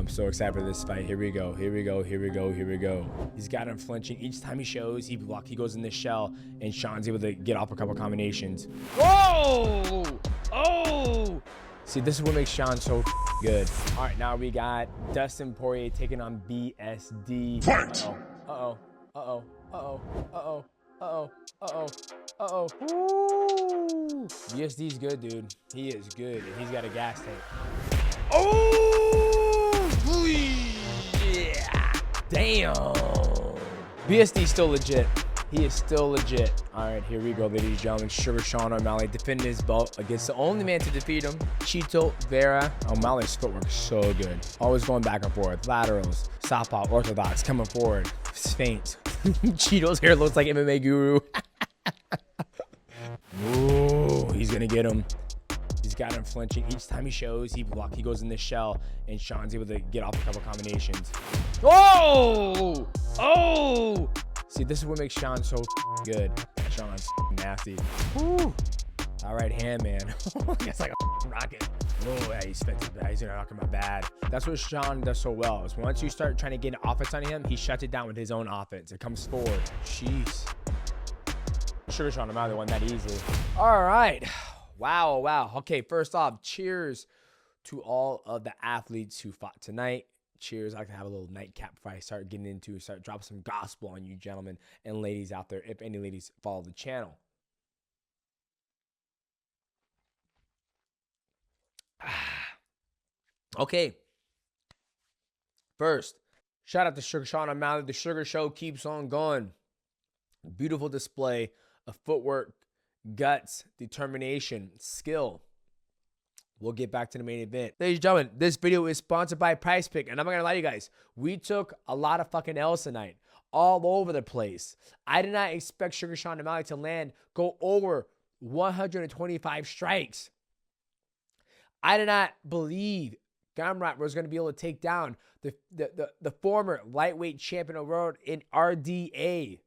I'm so excited for this fight. Here we go. Here we go. Here we go. Here we go. He's got him flinching. Each time he shows, he goes in the shell, and Sean's able to get off a couple combinations. Whoa! Oh! See, this is what makes Sean so good. All right, now we got Dustin Poirier taking on BSD. Fight! Uh-oh. Uh-oh. Uh-oh. Uh-oh. Uh-oh. Uh-oh. Uh-oh. Ooh. BSD's good, dude. He is good, and he's got a gas tank. Oh! Yeah. Damn. BSD's still legit. He is still legit. All right, here we go, ladies and gentlemen. Sugar Sean O'Malley defending his belt against the only man to defeat him, Chito Vera. O'Malley's footwork is so good. Always going back and forth. Laterals, southpaw, orthodox, coming forward. Feints. Chito's hair looks like MMA Guru. Ooh, he's gonna get him. He's got him flinching. Each time he shows, he goes in the shell, and Sean's able to get off a couple combinations. Oh! Oh! See, this is what makes Sean so good. Sean's nasty. Woo. All right, hand man. It's like a rocket. Oh, yeah, he's gonna knock him out bad. That's what Sean does so well. Is once you start trying to get an offense on him, he shuts it down with his own offense. It comes forward. Jeez. Sugar Sean O'Malley won that easily. All right. Wow, wow. Okay, first off, cheers to all of the athletes who fought tonight. Cheers. I can have a little nightcap before I start dropping some gospel on you gentlemen and ladies out there, if any ladies follow the channel. Okay. First, shout out to Sugar Sean O'Malley. The Sugar Show keeps on going. Beautiful display of footwork, guts, determination, skill. We'll get back to the main event. Ladies and gentlemen, this video is sponsored by PrizePicks. And I'm not going to lie to you guys. We took a lot of fucking L's tonight. All over the place. I did not expect Sugar Sean O'Malley to go over 125 strikes. I did not believe Gamrot was going to be able to take down the former lightweight champion of the world in RDA.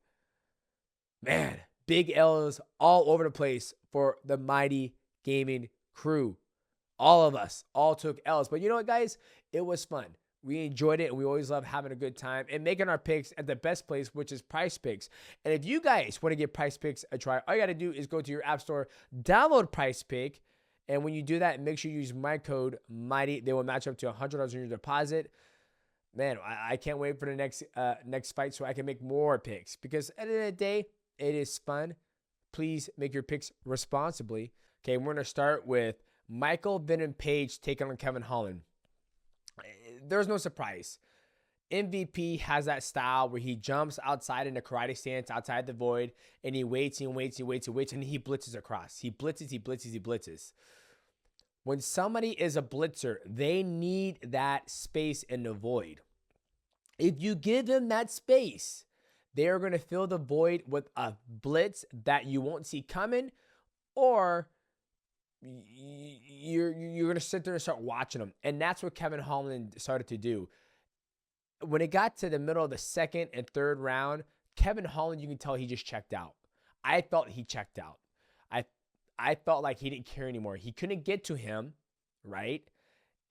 Man, big L's all over the place for the Mighty Gaming crew. All of us all took L's. But you know what, guys? It was fun. We enjoyed it, and we always love having a good time and making our picks at the best place, which is PrizePicks. And if you guys want to give PrizePicks a try, all you got to do is go to your app store, download PrizePick, and when you do that, make sure you use my code MIGHTY. They will match up to $100 on your deposit. Man, I can't wait for the next fight so I can make more picks. Because at the end of the day, it is fun. Please make your picks responsibly. Okay, we're going to start with Michael Venom Page taking on Kevin Holland. There's no surprise. MVP has that style where he jumps outside in a karate stance, outside the void, and he waits and waits and waits and waits, and he blitzes across. He blitzes, he blitzes, he blitzes. When somebody is a blitzer, they need that space in the void. If you give them that space, they're going to fill the void with a blitz that you won't see coming, or you're going to sit there and start watching them. And that's what Kevin Holland started to do. When it got to the middle of the second and third round, Kevin Holland, you can tell he just checked out. I felt he checked out. I felt like he didn't care anymore. He couldn't get to him, right?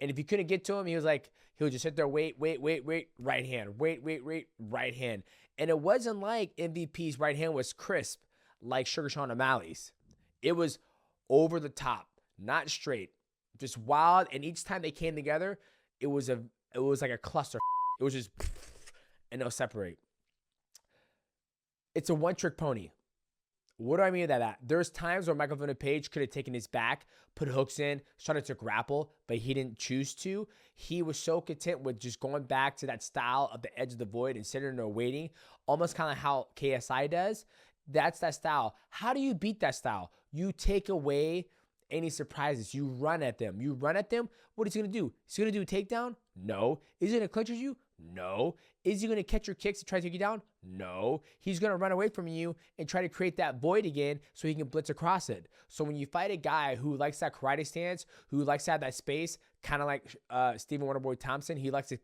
And if he couldn't get to him, he would just sit there, wait, right hand, wait, right hand. And it wasn't like MVP's right hand was crisp like Sugar Sean O'Malley's. It was over the top, not straight, just wild. And each time they came together, it was like a cluster. It was just, and they'll separate. It's a one-trick pony. What do I mean by that? There's times where Michael Venom Page could have taken his back, put hooks in, started to grapple, but he didn't choose to. He was so content with just going back to that style of the edge of the void and sitting there waiting, almost kind of how KSI does. That's that style. How do you beat that style? You take away any surprises. You run at them. What is he going to do? Is he going to do a takedown? No. Is he going to clinch you? No. Is he going to catch your kicks and try to take you down? No. He's going to run away from you and try to create that void again so he can blitz across it. So when you fight a guy who likes that karate stance, who likes to have that space, kind of like Stephen Wonderboy Thompson. He likes the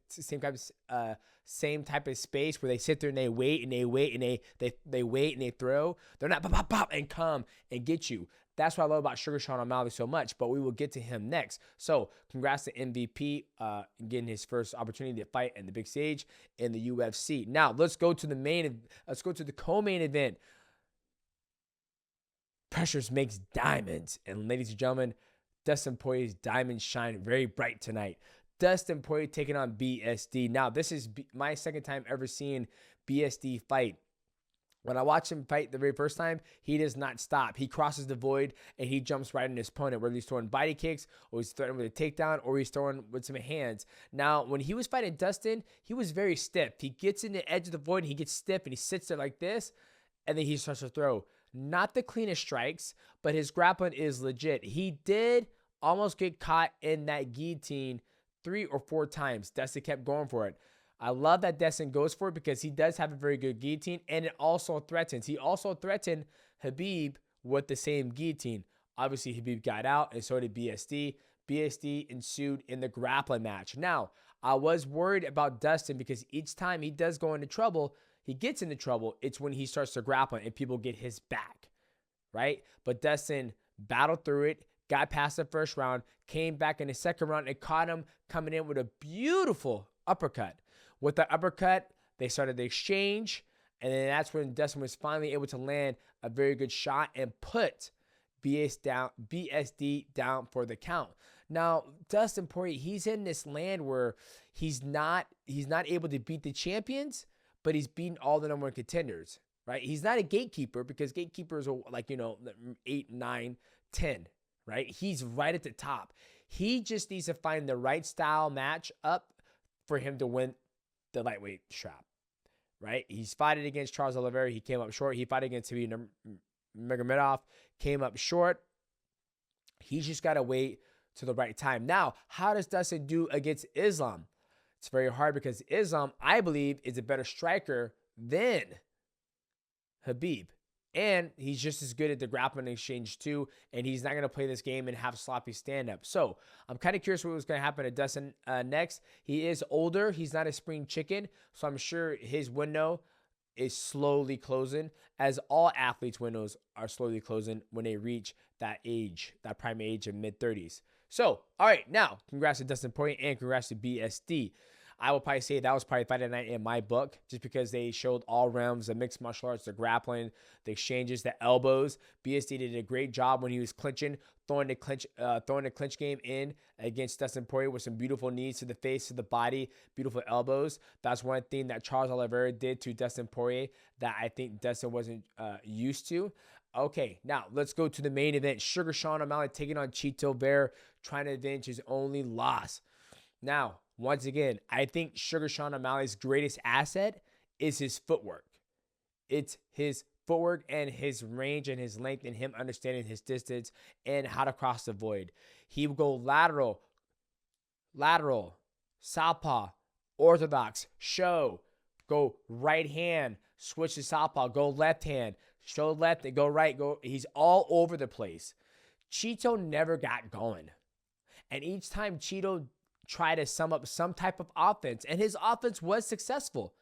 same type of space where they sit there and they wait and they wait and they wait and they throw. They're not pop, pop, pop, and come and get you. That's what I love about Sugar Sean O'Malley so much, but we will get to him next. So congrats to MVP getting his first opportunity to fight in the big stage in the UFC. Now let's go to the co-main event. Pressures makes diamonds. And ladies and gentlemen, Dustin Poirier's diamonds shine very bright tonight. Dustin Poirier taking on BSD. Now, this is my second time ever seeing BSD fight. When I watched him fight the very first time, he does not stop. He crosses the void and he jumps right in his opponent, whether he's throwing body kicks or he's throwing with a takedown or he's throwing with some hands. Now, when he was fighting Dustin, he was very stiff. He gets in the edge of the void and he gets stiff and he sits there like this, and then he starts to throw. Not the cleanest strikes, but his grappling is legit. He did almost get caught in that guillotine 3 or 4 times. Dustin kept going for it. I love that Dustin goes for it because he does have a very good guillotine, and it also threatens. He also threatened Khabib with the same guillotine. Obviously, Khabib got out, and so did BSD. BSD ensued in the grappling match. Now, I was worried about Dustin because each time he does go into trouble, he gets into trouble, it's when he starts to grapple and people get his back, right? But Dustin battled through it, got past the first round, came back in the second round, and caught him coming in with a beautiful uppercut. With the uppercut, they started the exchange, and then that's when Dustin was finally able to land a very good shot and put BSD down for the count. Now, Dustin Poirier, he's in this land where he's not able to beat the champions, but he's beaten all the number 1 contenders, right? He's not a gatekeeper because gatekeepers are 8, 9, 10, right? He's right at the top. He just needs to find the right style match up for him to win the lightweight strap, right? He's fighting against Charles Oliveira. He came up short. He fought against Khabib Nurmagomedov, came up short. He's just got to wait to the right time. Now, how does Dustin do against Islam? It's very hard because Islam, I believe, is a better striker than Khabib. And he's just as good at the grappling exchange too, and he's not going to play this game and have sloppy stand-up. So I'm kind of curious what was going to happen to Dustin next. He is older. He's not a spring chicken, so I'm sure his window is slowly closing, as all athletes' windows are slowly closing when they reach that age, that prime age of mid-30s. So, all right, now, congrats to Dustin Poirier and congrats to BSD. I will probably say that was probably fight of the night in my book, just because they showed all realms of mixed martial arts, the grappling, the exchanges, the elbows. BSD did a great job when he was clinching, throwing the clinch game in against Dustin Poirier with some beautiful knees to the face, to the body, beautiful elbows. That's one thing that Charles Oliveira did to Dustin Poirier that I think Dustin wasn't used to. Okay, now let's go to the main event. Sugar Sean O'Malley taking on Chito Vera, trying to avenge his only loss. Now, once again, I think Sugar Sean O'Malley's greatest asset is his footwork. It's his footwork and his range and his length and him understanding his distance and how to cross the void. He will go lateral, southpaw, orthodox, show, go right hand, switch to southpaw, go left hand, show left and go right. He's all over the place. Chito never got going. And each time Chito try to sum up some type of offense, and his offense was successful,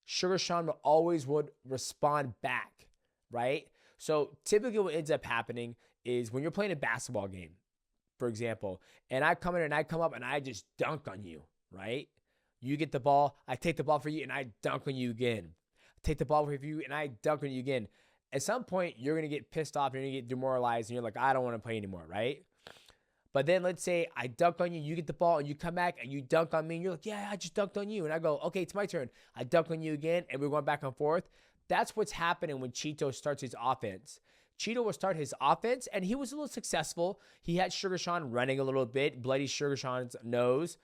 Sugar Sean always would respond back, right? So typically what ends up happening is when you're playing a basketball game, for example, and I come in and I come up and I just dunk on you, right? You get the ball, I take the ball for you and I dunk on you again. Take the ball for you and I dunk on you again. At some point, you're going to get pissed off and you're going to get demoralized and you're like, I don't want to play anymore, right? But then let's say I dunk on you, you get the ball, and you come back and you dunk on me, and you're like, yeah, I just dunked on you. And I go, okay, it's my turn. I dunk on you again, and we're going back and forth. That's what's happening when Chito starts his offense. Chito will start his offense, and he was a little successful. He had Sugar Sean running a little bit, bloody Sugar Sean's nose.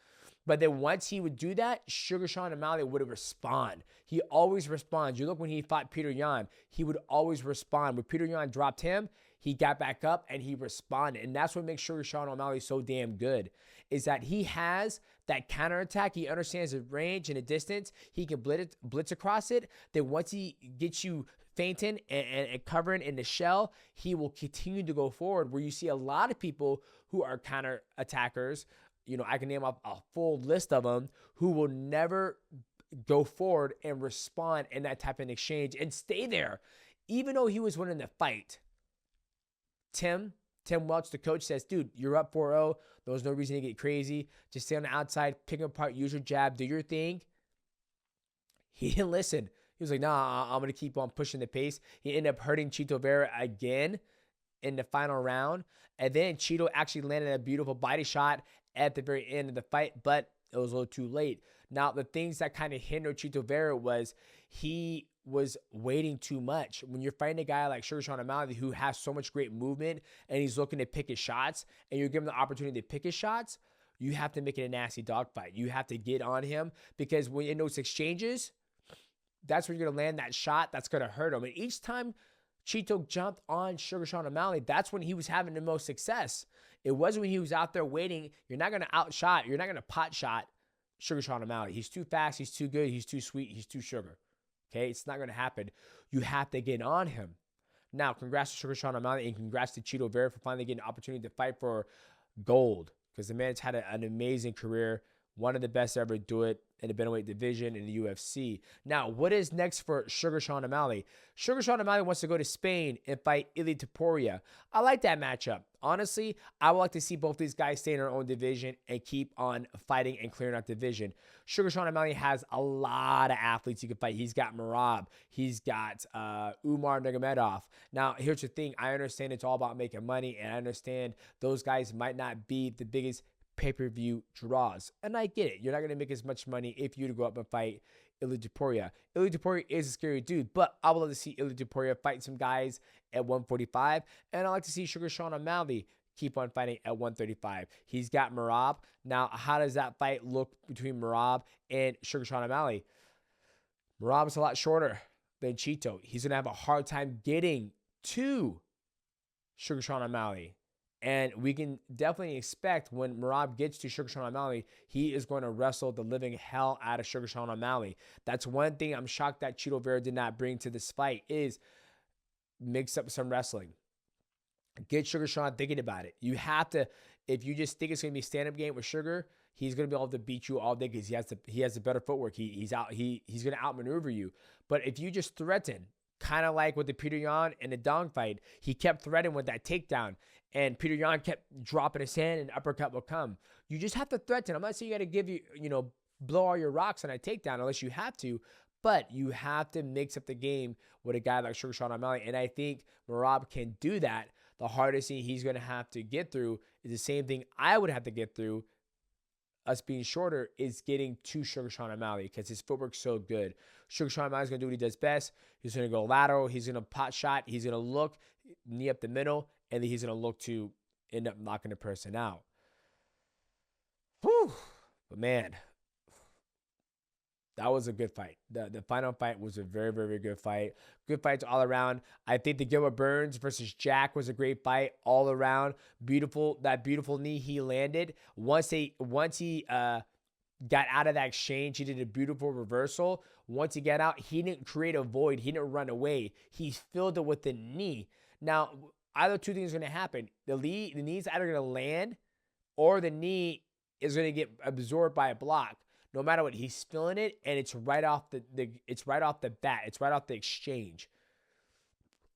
But then once he would do that, Sugar Sean O'Malley would respond. He always responds. You look when he fought Peter Yan, he would always respond. When Peter Yan dropped him, he got back up and he responded. And that's what makes Sugar Sean O'Malley so damn good, is that he has that counterattack. He understands the range and the distance. He can blitz across it. Then once he gets you feinting and covering in the shell, he will continue to go forward, where you see a lot of people who are counter attackers. I can name off a full list of them who will never go forward and respond in that type of exchange and stay there. Even though he was winning the fight, Tim Welch, the coach, says, dude, you're up 4-0. There was no reason to get crazy. Just stay on the outside, pick him apart, use your jab, do your thing. He didn't listen. He was like, nah, I'm going to keep on pushing the pace. He ended up hurting Chito Vera again in the final round. And then Chito actually landed a beautiful body shot at the very end of the fight, but it was a little too late. Now, the things that kind of hindered Chito Vera was he was waiting too much. When you're fighting a guy like Sugar Sean O'Malley who has so much great movement and he's looking to pick his shots, and you're given the opportunity to pick his shots, you have to make it a nasty dogfight. You have to get on him, because when in those exchanges, that's where you're going to land that shot that's going to hurt him. And each time Chito jumped on Sugar Sean O'Malley, that's when he was having the most success. It wasn't when he was out there waiting. You're not going to outshot. You're not going to pot shot Sugar Sean O'Malley. He's too fast. He's too good. He's too sweet. He's too sugar. Okay? It's not going to happen. You have to get on him. Now, congrats to Sugar Sean O'Malley, and congrats to Chito Vera for finally getting an opportunity to fight for gold, because the man's had an amazing career. One of the best to ever do it in the bantamweight division in the UFC. Now, what is next for Sugar Sean O'Malley? Sugar Sean O'Malley wants to go to Spain and fight Poirier. I like that matchup. Honestly, I would like to see both these guys stay in their own division and keep on fighting and clearing out division. Sugar Sean O'Malley has a lot of athletes he can fight. He's got Merab. He's got Umar Nurmagomedov. Now, here's the thing. I understand it's all about making money, and I understand those guys might not be the biggest pay-per-view draws. And I get it. You're not going to make as much money if you to go up and fight Poirier. Poirier is a scary dude, but I would love to see Poirier fight some guys at 145, and I like to see Sugar Sean O'Malley keep on fighting at 135. He's got Merab. Now, how does that fight look between Merab and Sugar Sean O'Malley? Merab is a lot shorter than Chito. He's going to have a hard time getting to Sugar Sean O'Malley. And we can definitely expect when Merab gets to Sugar Sean O'Malley, he is going to wrestle the living hell out of Sugar Sean O'Malley. That's one thing I'm shocked that Chito Vera did not bring to this fight, is mix up some wrestling. Get Sugar Sean thinking about it. You have to, if you just think it's going to be a stand-up game with Sugar, he's going to be able to beat you all day because he has the better footwork. He's going to outmaneuver you. But if you just threaten, kind of like with the Peter Yan and the Dong fight, he kept threatening with that takedown, and Peter Yan kept dropping his hand, and the uppercut will come. You just have to threaten. I'm not saying you got to blow all your rocks on a takedown unless you have to, but you have to mix up the game with a guy like Sugar Sean O'Malley, and I think Merab can do that. The hardest thing he's going to have to get through is the same thing I would have to get through, us being shorter, is getting to Sugar Sean O'Malley, because his footwork's so good. Sugar Sean O'Malley's going to do what he does best. He's going to go lateral. He's going to pot shot. He's going to look, knee up the middle, and then he's going to look to end up knocking the person out. Whew. But man, that was a good fight. The final fight was a very, very good fight. Good fights all around. I think the Gilbert Burns versus Jack was a great fight all around. Beautiful. That beautiful knee he landed. Once he got out of that exchange, he did a beautiful reversal. Once he got out, he didn't create a void. He didn't run away. He filled it with the knee. Now, either two things are going to happen. The knee's either going to land, or the knee is going to get absorbed by a block. No matter what, he's feeling it, and it's right off the bat. It's right off the exchange.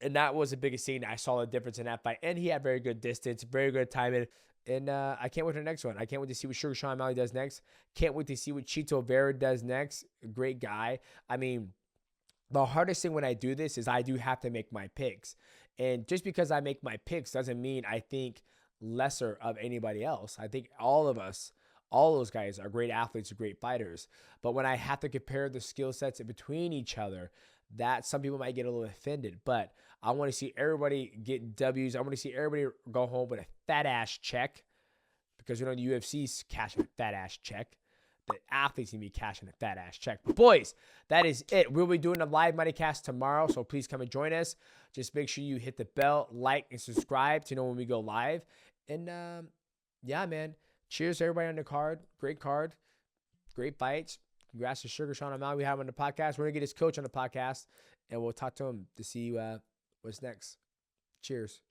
And that was the biggest thing. I saw the difference in that fight. And he had very good distance, very good timing. And I can't wait for the next one. I can't wait to see what Sugar Sean O'Malley does next. Can't wait to see what Chito Vera does next. Great guy. I mean, the hardest thing when I do this is I do have to make my picks. And just because I make my picks doesn't mean I think lesser of anybody else. I think all of us, all those guys are great athletes, are great fighters. But when I have to compare the skill sets between each other, that some people might get a little offended. But I want to see everybody get W's. I want to see everybody go home with a fat ass check, because the UFC's cashing a fat ass check. The athletes need to be cashing a fat ass check. But boys, that is it. We'll be doing a live MoneyCast tomorrow, so please come and join us. Just make sure you hit the bell, like, and subscribe to know when we go live. And yeah, man. Cheers to everybody on the card. Great fights. Congrats to Sugar Sean O'Malley. We have him on the podcast. We're going to get his coach on the podcast and we'll talk to him to see what's next. Cheers.